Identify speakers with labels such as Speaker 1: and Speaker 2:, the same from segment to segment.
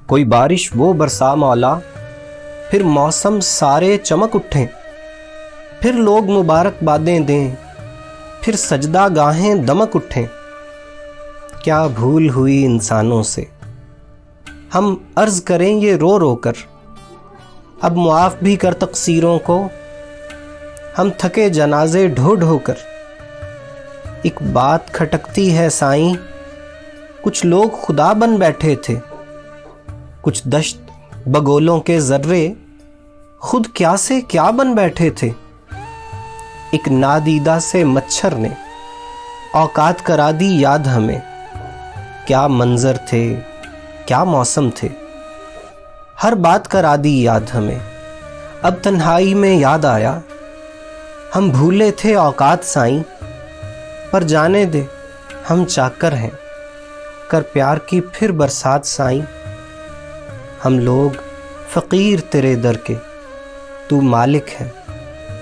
Speaker 1: کوئی بارش وہ برسا مولا، پھر موسم سارے چمک اٹھیں، پھر لوگ مبارکبادیں دیں، پھر سجدہ گاہیں دمک اٹھیں۔ کیا بھول ہوئی انسانوں سے، ہم عرض کریں یہ رو رو کر، اب معاف بھی کر تقصیروں کو، ہم تھکے جنازے ڈھو ڈھو کر۔ ایک بات کھٹکتی ہے سائیں، کچھ لوگ خدا بن بیٹھے تھے، کچھ دشت بگولوں کے ذرے خود کیا سے کیا بن بیٹھے تھے۔ ایک نادیدہ سے مچھر نے اوقات کرا دی یاد ہمیں، کیا منظر تھے کیا موسم تھے، ہر بات کرا دی یاد ہمیں۔ اب تنہائی میں یاد آیا، ہم بھولے تھے اوقات سائیں، پر جانے دے ہم چاکر ہیں، کر پیار کی پھر برسات سائیں۔ ہم لوگ فقیر تیرے در کے، تو مالک ہے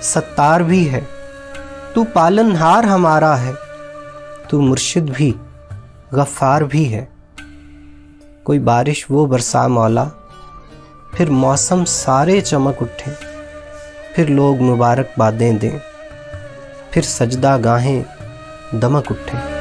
Speaker 1: ستار بھی ہے، تو پالن ہار ہمارا ہے، تو مرشد بھی غفار بھی ہے۔ کوئی بارش وہ برسا مولا، پھر موسم سارے چمک اٹھیں، پھر لوگ مبارکبادیں دیں، پھر سجدہ گاہیں دمک اٹھیں۔